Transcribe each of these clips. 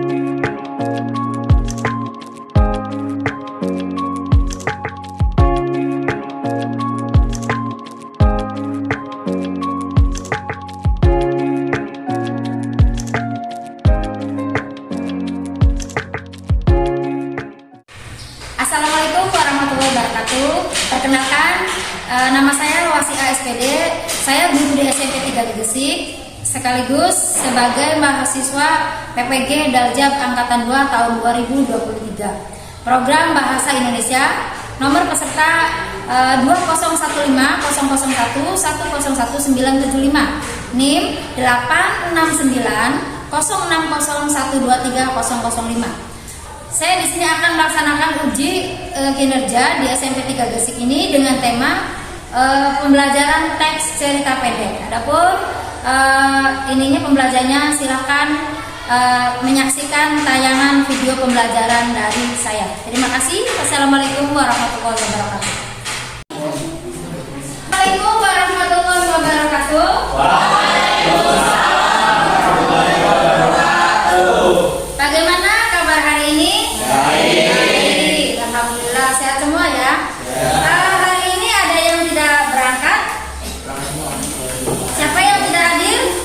Assalamualaikum warahmatullahi wabarakatuh. Perkenalkan, nama saya Wasi ASPD. Saya guru di SMP 3 Gegesik, sekaligus sebagai mahasiswa PPG Daljab Angkatan 2 tahun 2023. Program Bahasa Indonesia, nomor peserta 2015001101975, NIM 8690601230005. Saya di sini akan melaksanakan uji kinerja di SMP 3 Gegesik ini dengan tema pembelajaran teks cerita pendek. Adapun ininya pembelajarannya silahkan menyaksikan tayangan video pembelajaran dari saya. Terima kasih. Wassalamualaikum warahmatullahi wabarakatuh. Assalamualaikum warahmatullahi wabarakatuh. Bagaimana kabar hari ini? Baik. Alhamdulillah sehat semua ya. Hari ini ada yang tidak berangkat? Siapa yang tidak hadir?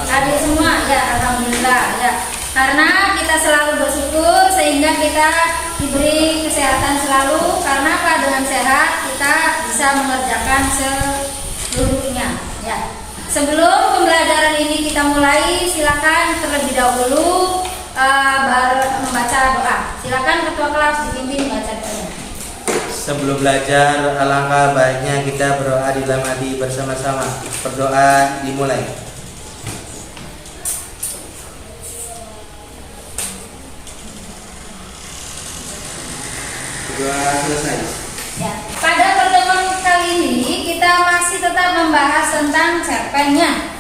Hadir semua ya, alhamdulillah ya. Karena kita selalu bersyukur sehingga kita diberi kesehatan selalu. Karena apa? Dengan sehat kita bisa mengerjakan seluruhnya ya. Sebelum pembelajaran ini kita mulai, silakan terlebih dahulu membaca doa. Silakan ketua kelas dipimpin baca doa. Sebelum belajar, alangkah baiknya kita berdoa di dalam hati bersama-sama. Berdoa dimulai. Doa selesai. Ya, pada pertemuan kali ini kita masih tetap membahas tentang cerpennya.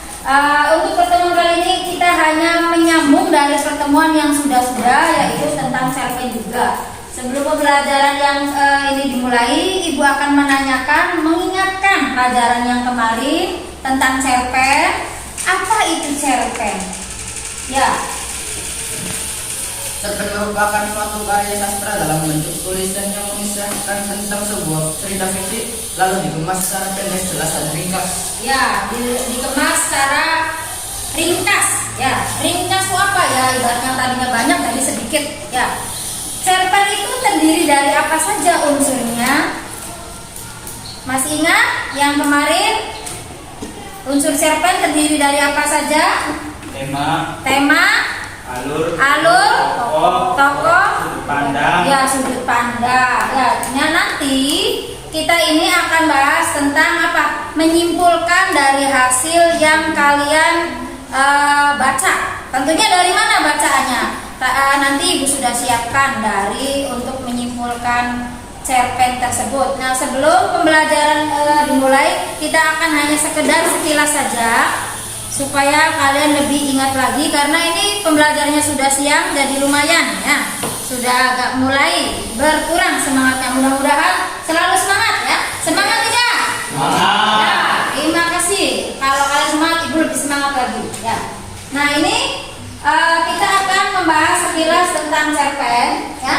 Untuk pertemuan kali ini kita hanya menyambung dari pertemuan yang sudah-sudah, yaitu tentang cerpen juga. Sebelum pembelajaran yang ini dimulai, Ibu akan mengingatkan pelajaran yang kemarin tentang cerpen. Apa itu cerpen? Ya. Cerpen merupakan suatu karya sastra dalam bentuk tulisan yang mengisahkan tentang sebuah cerita fiksi, lalu dikemas secara pendek, jelas dan ringkas. Ya, dikemas secara ringkas. Ya, ringkas itu apa ya? Ibaratnya tadinya banyak jadi sedikit. Ya, cerpen itu terdiri dari apa saja unsurnya? Masih ingat yang kemarin? Unsur cerpen terdiri dari apa saja? Tema, alur, tokoh, sudut pandang. Ya, sudut pandang. Ya, nanti kita ini akan bahas tentang apa? Menyimpulkan dari hasil yang kalian baca. Tentunya dari mana bacaannya? Nanti Ibu sudah siapkan untuk menyimpulkan cerpen tersebut. Nah, sebelum pembelajaran dimulai, kita akan hanya sekedar sekilas saja supaya kalian lebih ingat lagi, karena ini pembelajarannya sudah siang jadi lumayan ya. Sudah agak mulai berkurang semangatnya. Mudah-mudahan selalu semangat ya. Semangat tidak? Semangat. Ya, terima kasih. Kalau kalian semangat, Ibu lebih semangat lagi ya. Nah, ini kita akan membahas sekilas tentang cerpen ya.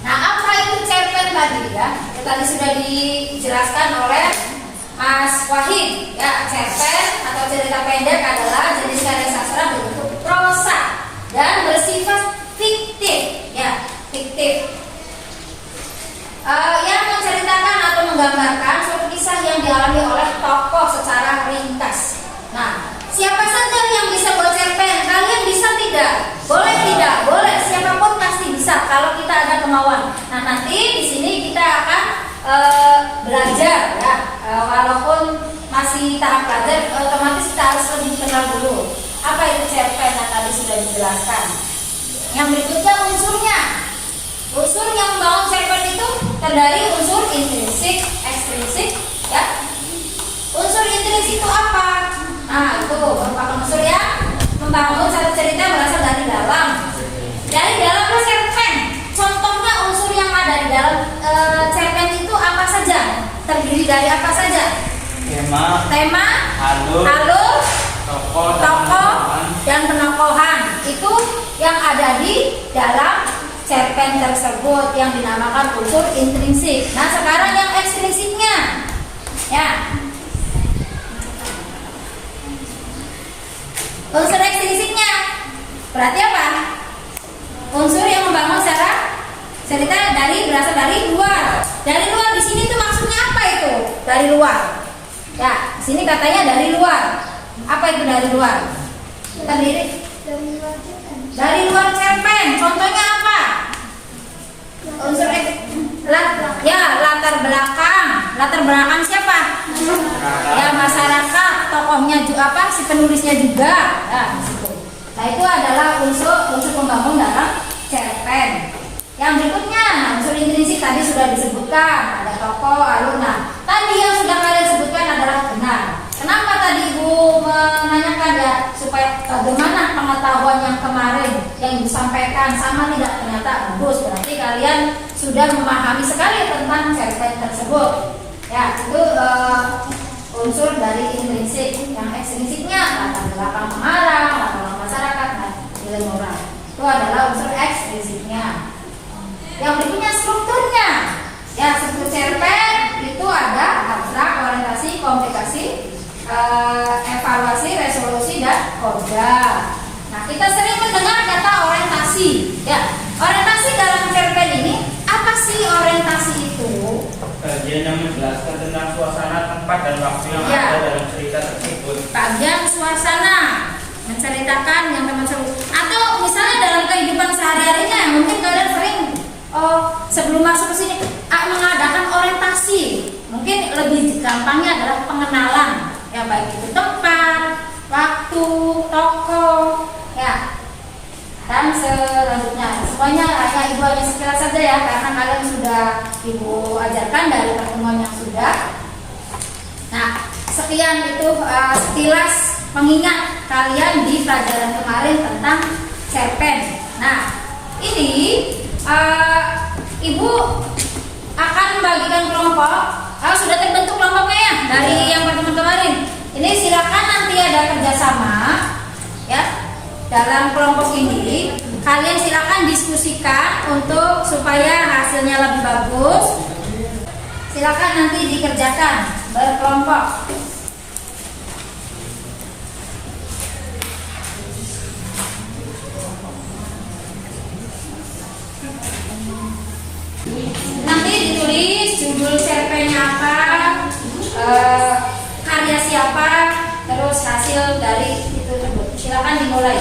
Nah, apa itu cerpen tadi ya? Tadi sudah dijelaskan oleh Mas Wahid ya. Cerpen atau cerita pendek adalah jenis karya sastra berbentuk prosa dan bersifat fiktif ya, fiktif yang menceritakan atau menggambarkan suatu kisah yang dialami oleh tokoh secara ringkas. Nah, siapa saja yang bisa buat cerpen? Kalian bisa tidak? Boleh tidak? Boleh. Siapapun pasti bisa kalau kita ada kemauan. Nah, nanti di sini kita akan belajar ya. Walaupun masih tahap belajar, otomatis kita harus lebih kenal dulu apa itu cerpen yang tadi sudah dijelaskan. Yang berikutnya unsurnya. Unsur yang membangun cerpen itu terdiri unsur intrinsik, ekstrinsik ya. Unsur intrinsik itu apa? Nah, itu merupakan unsur yang membangun satu cerita berasal dari dalam. Dari dalam cerpen. Contohnya unsur yang ada di dalam cerpen itu apa saja? Terdiri dari apa saja? Tema, alur, tokoh, dan penokohan. yang ada di dalam cerpen tersebut yang dinamakan unsur intrinsik. Nah, sekarang yang ekstrinsiknya. Ya. Unsur ekstrinsiknya berarti apa? Unsur yang membangun secara cerita berasal dari luar. Dari luar di sini tuh maksudnya apa itu? Dari luar. Ya, di sini katanya dari luar. Apa itu dari luar? Terdiri dari luar cerpen. Contohnya apa? Unsur latar belakang. Latar belakang siapa? Ya, masyarakat, tokohnya juga apa? Si penulisnya juga. Nah, nah itu adalah unsur pembangun dalam cerpen. Yang berikutnya, unsur intrinsik tadi sudah disebutkan, ada tokoh, alur. Nah, tadi yang sudah kalian sebutkan adalah benar. Kenapa tadi Ibu menanyakan ya supaya bagaimana pengetahuan yang kemarin yang disampaikan sama tidak, ternyata bagus. Berarti kalian sudah memahami sekali tentang cerpen tersebut. Ya, itu unsur dari intrinsik. Yang ekstrinsiknya latar belakang pengarang, latar belakang masyarakat, dan nilai moral. Itu adalah unsur ekstrinsiknya. Yang berikutnya strukturnya. Ya, struktur cerpen itu ada abstrak, orientasi, komplikasi, evaluasi, resolusi, dan koda. Nah, kita sering mendengar kata orientasi. Ya, orientasi dalam cerpen ini apa sih orientasi itu? Bagian yang menjelaskan tentang suasana, tempat, dan waktu yang ada dalam cerita tersebut. Bagian suasana menceritakan yang teman sebut. Atau misalnya dalam kehidupan sehari-harinya, mungkin kalian sering sebelum masuk ke sini mengadakan orientasi. Mungkin lebih gampangnya adalah pengenalan. Ya, baik itu tempat, waktu, tokoh, ya, dan selanjutnya. Semuanya hanya Ibu hanya sekilas saja ya, karena kalian sudah Ibu ajarkan dari pertemuan yang sudah. Nah, sekian itu sekilas mengingat kalian di pelajaran kemarin tentang cerpen. Nah, ini Ibu akan membagikan kelompok. Sudah terbentuk kelompoknya ya dari yang pertemuan kemarin. Ini silakan nanti ada kerjasama ya dalam kelompok ini. Kalian silakan diskusikan untuk supaya hasilnya lebih bagus. Silakan nanti dikerjakan berkelompok. Nanti ditulis judul cerpennya apa, karya siapa, terus hasil dari itu tersebut. Silakan dimulai.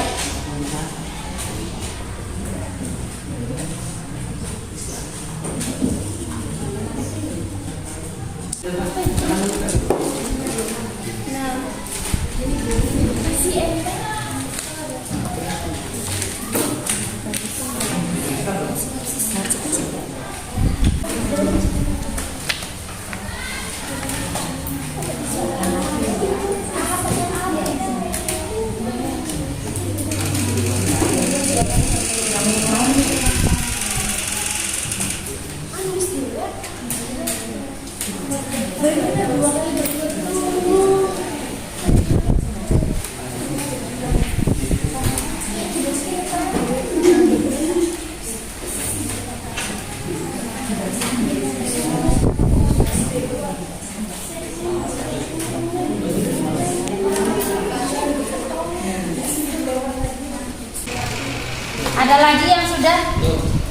Ada lagi yang sudah?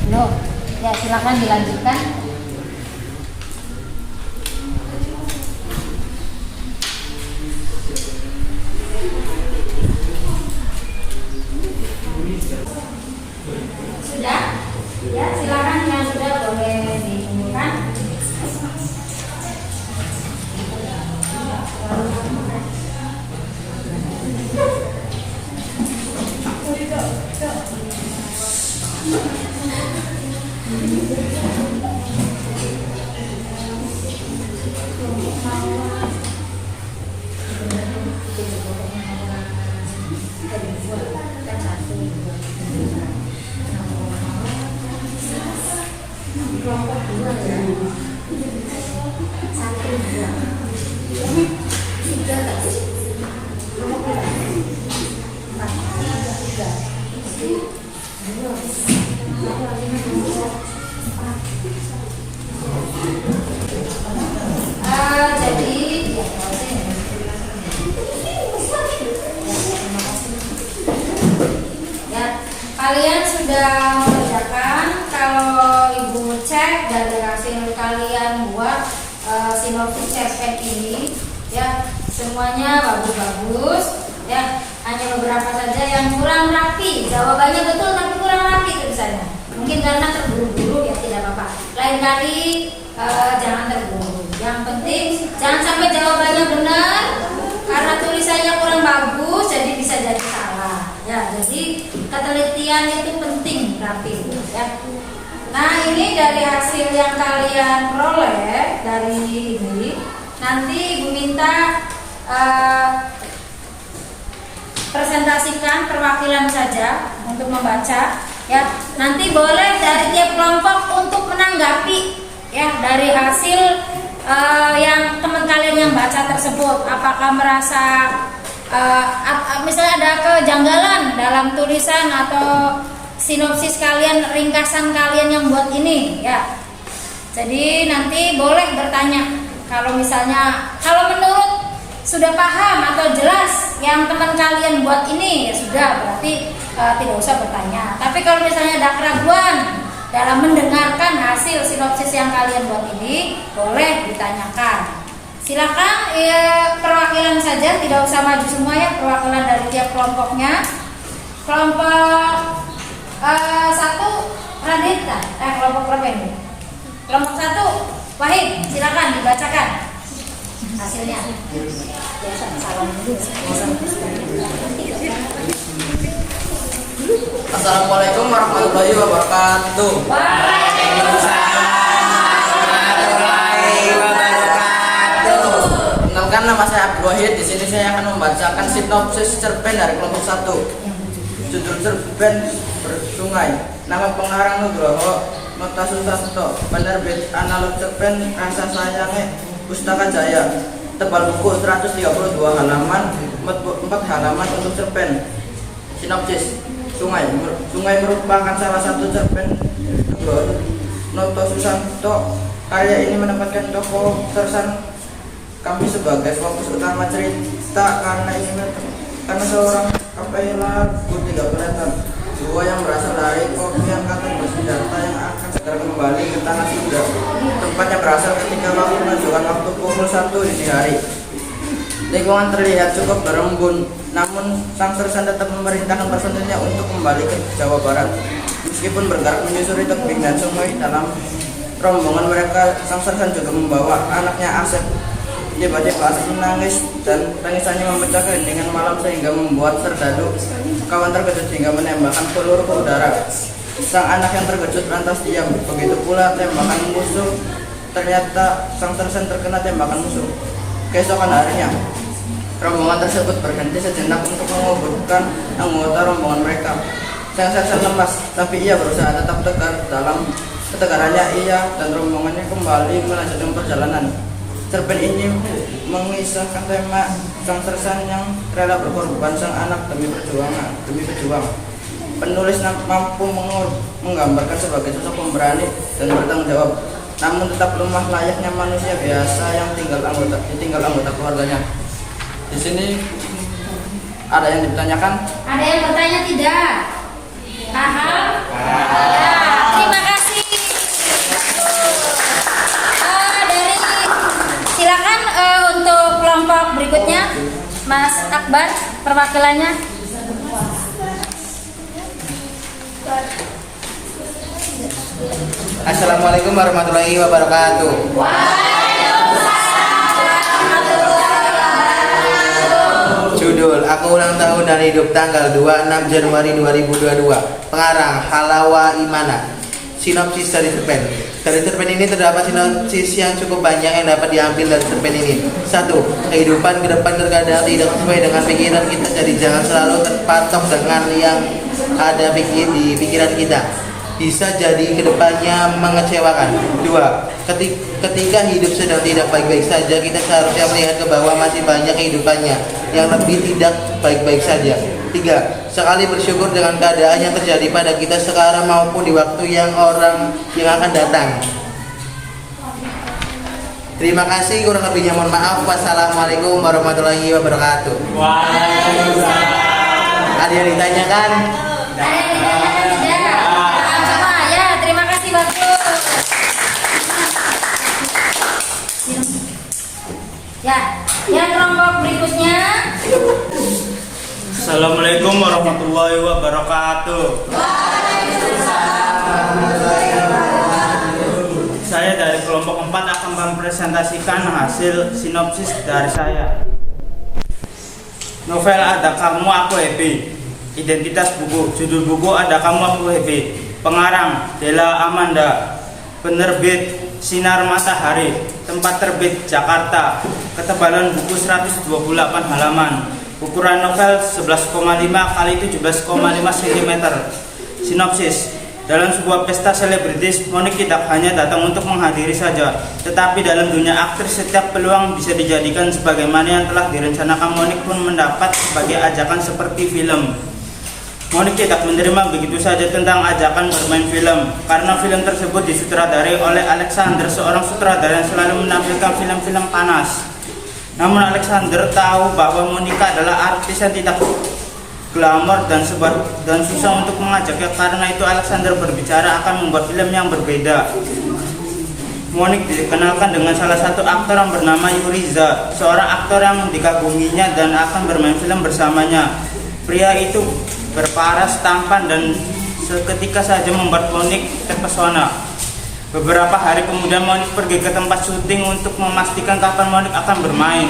Belum. Ya, silakan dilanjutkan. Sudah? Ya, silakan yang sudah boleh dikumpulkan. kalian sudah mengerjakan. Kalau ibu cek dari hasil kalian buat sinopsis cerpen ini, ya semuanya bagus-bagus. Ya, hanya beberapa saja yang kurang rapi. Jawabannya betul tapi kurang rapi tulisannya. Mungkin karena terburu-buru, ya tidak apa-apa. Lain kali jangan terburu. Yang penting jangan sampai jawabannya benar karena tulisannya kurang bagus, jadi bisa jadi salah. Ya, jadi ketelitian itu penting, rapi. Ya. Nah, ini dari hasil yang kalian peroleh dari ini. Nanti Ibu minta presentasikan perwakilan saja untuk membaca, ya. Nanti boleh dari tiap kelompok untuk menanggapi, ya, dari hasil yang teman kalian yang baca tersebut. Apakah merasa misalnya ada kejanggalan dalam tulisan atau sinopsis kalian, ringkasan kalian yang buat ini, ya. Jadi nanti boleh bertanya. Kalau misalnya menurut sudah paham atau jelas yang teman kalian buat ini, ya sudah, berarti tidak usah bertanya. Tapi kalau misalnya ada keraguan dalam mendengarkan hasil sinopsis yang kalian buat ini, boleh ditanyakan. Silakan, perwakilan saja, tidak usah maju semua, ya, perwakilan dari tiap kelompoknya. Kelompok 1 Radita, kelompok berapa ini? Kelompok 1 Wahid, silakan dibacakan hasilnya. Biasa salam dulu. Assalamualaikum warahmatullahi wabarakatuh. Kenalkan, nama saya Abdul Wahid. Di sini saya akan membacakan sinopsis cerpen dari kelompok 1. Judul cerpen Bersungai. Nama pengarang Nugroho Nota Susanto. Penerbit Analog Cerpen Rasa Sayangnya Pustaka Jaya. Tebal buku 132 halaman, 4 halaman untuk cerpen. Sinopsis. Sungai merupakan salah satu cerpen Nugroho Noto Susanto. Karya ini menempatkan tokoh Tersan kami sebagai fokus utama cerita karena seorang kapela tidak kelihatan, dua yang berasal dari kopi angkatan bersenjata yang akan segera kembali ke tanah Sunda. Tempatnya berasal ketika waktu menunjukkan waktu pukul 1 dini hari. Lingkungan terlihat cukup berembun, namun sang Sersan tetap memerintahkan personilnya untuk kembali ke Jawa Barat. Meskipun bergerak menyusuri tebing dan sungai, dalam rombongan mereka sang Sersan juga membawa anaknya Asep. Tiba-tiba Asep menangis dan tangisannya memecah keheningan malam sehingga membuat Serdadu kawan terkejut hingga menembakkan peluru ke udara. Sang anak yang terkejut lantas diam, begitu pula tembakan musuh. Ternyata sang Sersan terkena tembakan musuh. Keesokan harinya, rombongan tersebut berhenti sejenak untuk menguburkan anggota rombongan mereka. Sang Sersan lemas, tapi ia berusaha tetap tegar. Dalam ketegarannya ia dan rombongannya kembali melanjutkan perjalanan. Cerpen ini mengisahkan tema sang Sersan yang rela berkorban sang anak demi berjuang. Penulis mampu menggambarkan sebagai sosok pemberani dan bertanggung jawab, namun tetap lemah layaknya manusia biasa yang ditinggal anggota keluarganya. Di sini ada yang ditanyakan? Ada yang bertanya tidak? Paham? Ya, terima kasih. Silakan untuk kelompok berikutnya, Mas Akbar, perwakilannya. Assalamualaikum warahmatullahi wabarakatuh. Judul Aku Ulang Tahun dan Hidup tanggal 26 Januari 2022. Pengarang Halawa Imana. Sinopsis dari cerpen. Dari cerpen ini terdapat sinopsis yang cukup banyak yang dapat diambil dari cerpen ini. 1. Kehidupan ke depan terkadang tidak sesuai dengan pikiran kita, jadi jangan selalu terpatok dengan yang ada di pikiran kita. Bisa jadi kedepannya mengecewakan. 2. Ketika hidup sedang tidak baik-baik saja, kita seharusnya melihat ke bawah masih banyak kehidupannya yang lebih tidak baik-baik saja. 3. Sekali bersyukur dengan keadaan yang terjadi pada kita sekarang maupun di waktu yang akan datang. Terima kasih, kurang lebihnya mohon maaf. Wassalamualaikum warahmatullahi wabarakatuh. Waalaikumsalam. Ada yang ditanyakan? Ada yang ditanyakan? kasih, bagus. Ya, yang kelompok berikutnya. Assalamualaikum warahmatullahi wabarakatuh. Saya dari kelompok 4 akan mempresentasikan hasil sinopsis dari saya. Novel Ada Kamu Aku Happy. Identitas buku. Judul buku Ada Kamu Aku Happy. Pengarang Della Amanda. Penerbit Sinar Matahari. Tempat terbit Jakarta. Ketebalan buku 128 halaman. Ukuran novel 11,5 kali 17,5 cm. Sinopsis. Dalam sebuah pesta selebritis, Monique tidak hanya datang untuk menghadiri saja, tetapi dalam dunia aktris setiap peluang bisa dijadikan sebagaimana yang telah direncanakan. Monique pun mendapat sebagai ajakan seperti film. Monique tidak menerima begitu saja tentang ajakan bermain film, karena film tersebut disutradarai oleh Alexander, seorang sutradara yang selalu menampilkan film-film panas. Namun Alexander tahu bahwa Monica adalah artis yang tidak glamor dan susah untuk mengajaknya. Karena itu Alexander berbicara akan membuat film yang berbeda. Monique dikenalkan dengan salah satu aktor yang bernama Yuriza, seorang aktor yang dikaguminya dan akan bermain film bersamanya. Pria itu berparas, tampan, dan seketika saja membuat Monique terpesona. Beberapa hari kemudian Monique pergi ke tempat syuting untuk memastikan kapan Monique akan bermain.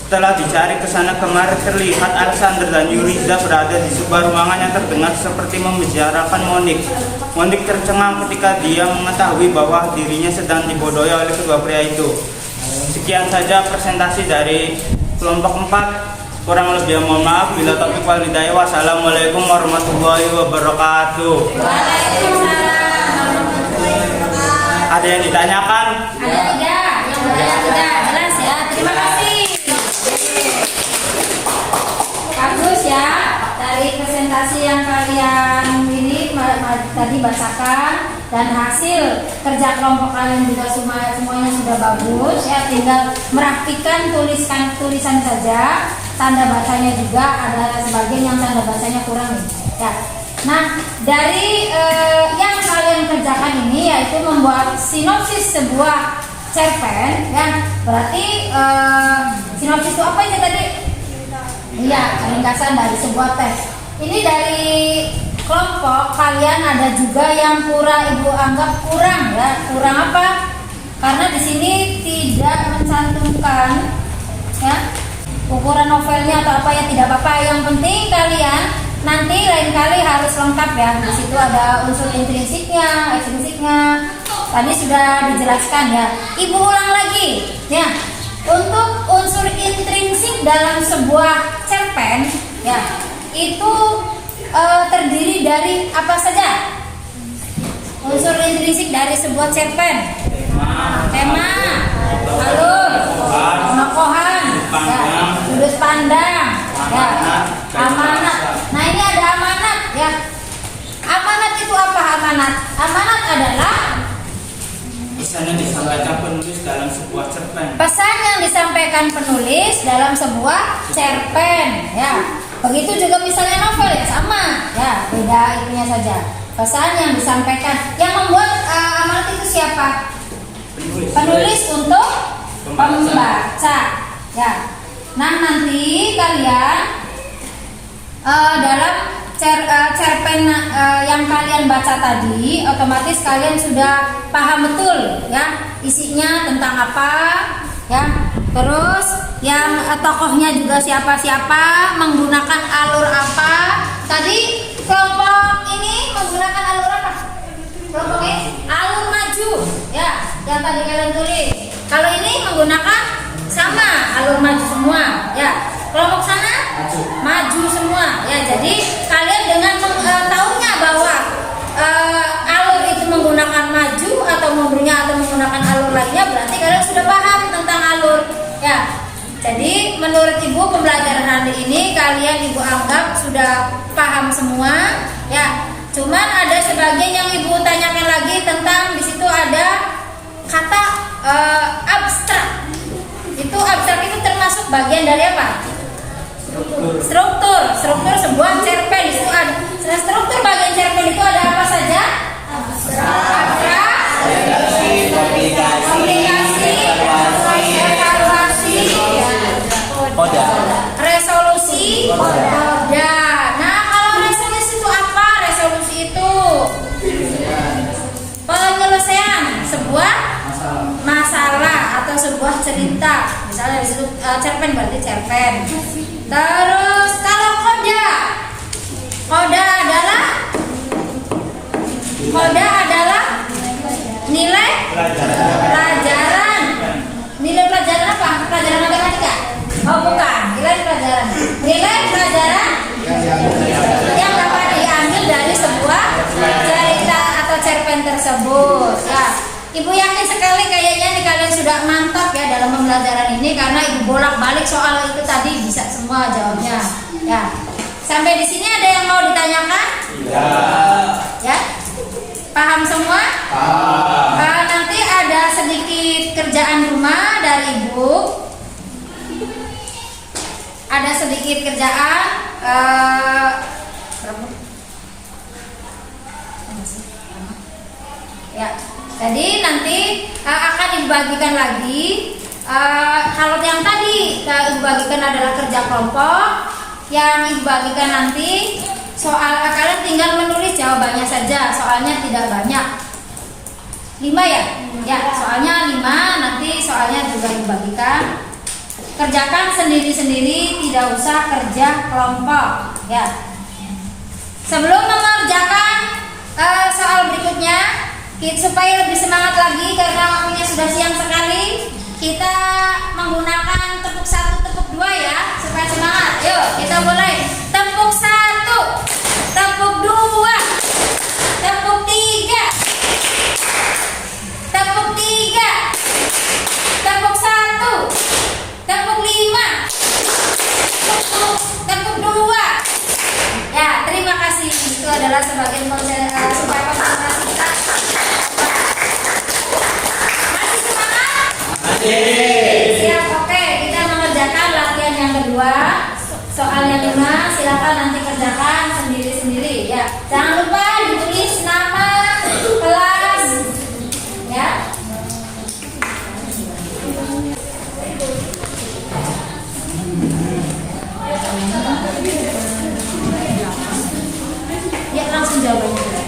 Setelah dicari ke sana kemari, terlihat Alexander dan Yuriza berada di sebuah ruangan yang terdengar seperti membicarakan Monique. Monique tercengang ketika dia mengetahui bahwa dirinya sedang dibodohi oleh kedua pria itu. Sekian saja presentasi dari kelompok 4. Kurang lebih mohon maaf. Bila taufiq wal hidayah. Wassalamualaikum warahmatullahi wabarakatuh. Ada yang ditanyakan? Ada tidak? Yang bertanya tidak? Jelas ya. Terima kasih. Bagus ya, dari presentasi yang kalian ini tadi bacakan dan hasil kerja kelompok kalian juga semuanya sudah bagus ya. Tinggal merapikan tulisan saja, tanda bacanya juga ada sebagian yang tanda bacanya kurang ya. Nah, dari yang kalian kerjakan ini yaitu membuat sinopsis sebuah cerpen ya. Berarti sinopsis itu apa itu tadi? Iya, ringkasan dari sebuah teks. Ini dari kelompok kalian ada juga yang ibu anggap kurang ya. Kurang apa? Karena di sini tidak mencantumkan ya ukuran novelnya atau apa ya, tidak apa-apa. Yang penting kalian nanti lain kali harus lengkap ya. Di situ ada unsur intrinsiknya, ekstrinsiknya. Tadi sudah dijelaskan ya. Ibu ulang lagi ya. Untuk unsur intrinsik dalam sebuah cerpen ya, itu terdiri dari apa saja? Unsur intrinsik dari sebuah cerpen. Tema, alur, tokohan, ya, sudut pandang, ya, amanat. Nah, ini ada amanat ya. Amanat itu apa amanat? Amanat adalah Pesan yang disampaikan penulis dalam sebuah cerpen. Pesan yang disampaikan penulis dalam sebuah cerpen ya. Begitu juga misalnya novel ya, sama ya, beda itunya saja. Pesan yang disampaikan. Yang membuat amanat itu siapa? Penulis untuk pembaca ya. Nah, nanti kalian dalam cerpen yang kalian baca tadi, otomatis kalian sudah paham betul ya isinya tentang apa ya. Terus yang tokohnya juga siapa-siapa, menggunakan alur apa. Tadi kelompok ini menggunakan alur apa? Kelompok ini alur maju ya, yang tadi kalian tulis. Kalau ini menggunakan sama alur maju semua ya. Kelompok sana maju semua ya. Jadi kalian dengan tahunya bahwa alur itu menggunakan maju atau mundurnya atau menggunakan alur lainnya, berarti kalian sudah paham tentang alur ya. Jadi menurut ibu pembelajaran hari ini kalian ibu anggap sudah paham semua ya. Cuman ada sebagian yang ibu tanyakan lagi tentang di situ ada kata abstrak. Itu abstrak itu termasuk bagian dari apa? Struktur sebuah cerpen. Itu ada struktur bagian cerpen itu ada apa saja? Abstrak, dari situ cerpen berarti cerpen. Terus kalau koda adalah nilai pelajaran. Nilai pelajaran apa? Pelajaran matematika? Oh bukan, nilai pelajaran yang dapat diambil dari sebuah cerita atau cerpen tersebut. Ya, Ibu yakin sekali kayaknya nih kalian sudah mantap ya dalam pembelajaran ini karena Ibu bolak-balik soal itu tadi bisa semua jawabnya. Ya, sampai di sini ada yang mau ditanyakan? Iya. Ya, paham semua? Paham. Nanti ada sedikit kerjaan rumah dari Ibu. Ada sedikit kerjaan. Berapa? Ya, jadi nanti akan dibagikan lagi. Kalau yang tadi dibagikan adalah kerja kelompok, yang dibagikan nanti soal kalian tinggal menulis jawabannya saja, soalnya tidak banyak. 5 ya? Ya, soalnya 5, nanti soalnya juga dibagikan. Kerjakan sendiri-sendiri, tidak usah kerja kelompok ya. Sebelum mengerjakan soal berikutnya, supaya lebih semangat lagi karena waktunya sudah siang sekali, kita menggunakan tepuk 1, tepuk 2 ya, supaya semangat. Yuk, kita mulai. Tepuk 1, tepuk 2, tepuk 3, tepuk 3, tepuk 1, tepuk 5, tepuk 2. Ya, terima kasih. Itu adalah sebagian supaya konsentrasi kita. Masih semangat? Masih. Siap, oke. Kita mengerjakan latihan yang kedua. Soal yang 5, silakan nanti kerjakan sendiri-sendiri ya. Jangan lupa ditulis nama kelas ya. Ya, langsung jawabannya.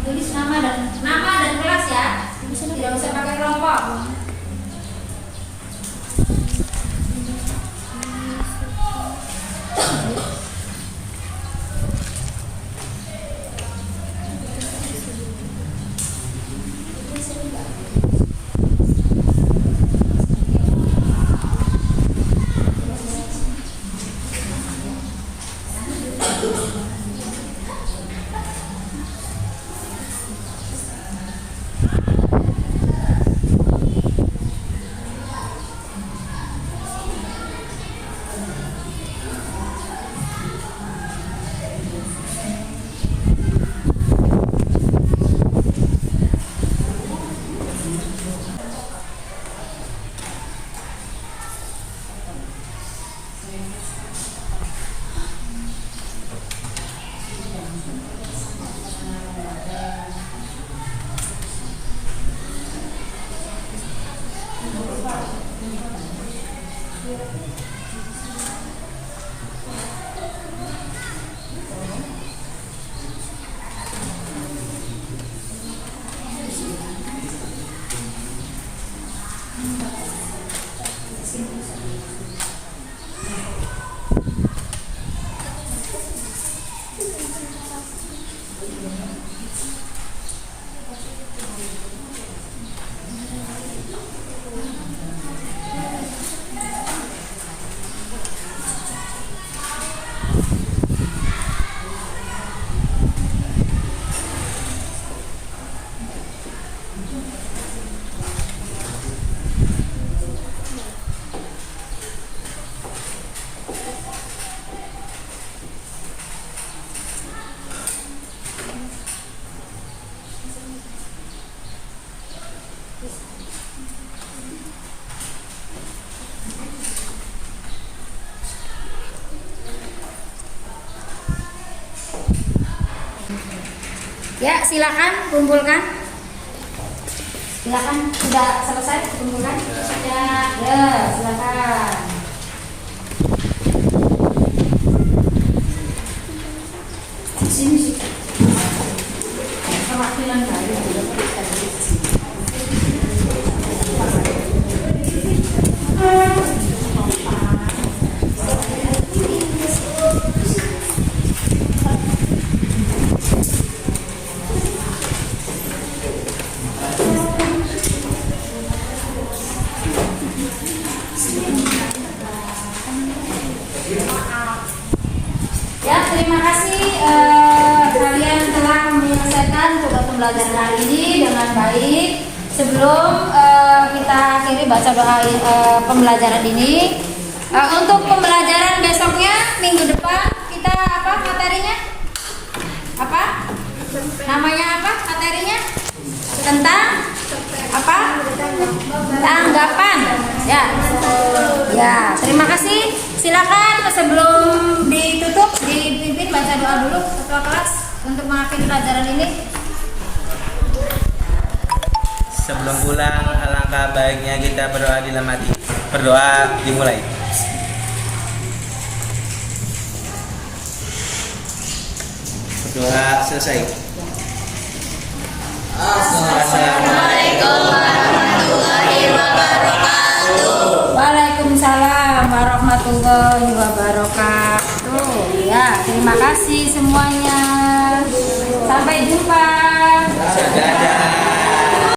Tulis nama dan kelas ya. Tidak usah pakai kelompok. Ya, silakan kumpulkan. Silakan, sudah selesai kumpulkan? Sudah. Ya, silakan. Sini sih. Perwakilan dari ya, terima kasih kalian telah menyelesaikan tugas pembelajaran hari ini dengan baik. Sebelum kita akhiri baca doa pembelajaran ini, untuk pembelajaran besoknya minggu depan kita apa materinya? Apa? Namanya apa materinya? Tentang apa? Tanggapan. Ya. Ya, terima kasih. Silakan sebelum ditutup dipimpin baca doa dulu ketua kelas untuk mengakhiri pelajaran ini. Sebelum pulang, alangkah baiknya kita berdoa di dalam hati. Berdoa dimulai. Berdoa selesai. Assalamualaikum warahmatullahi wabarakatuh. Waalaikumsalam warahmatullahi wabarakatuh. Ya, terima kasih semuanya. Sampai jumpa. Dadah.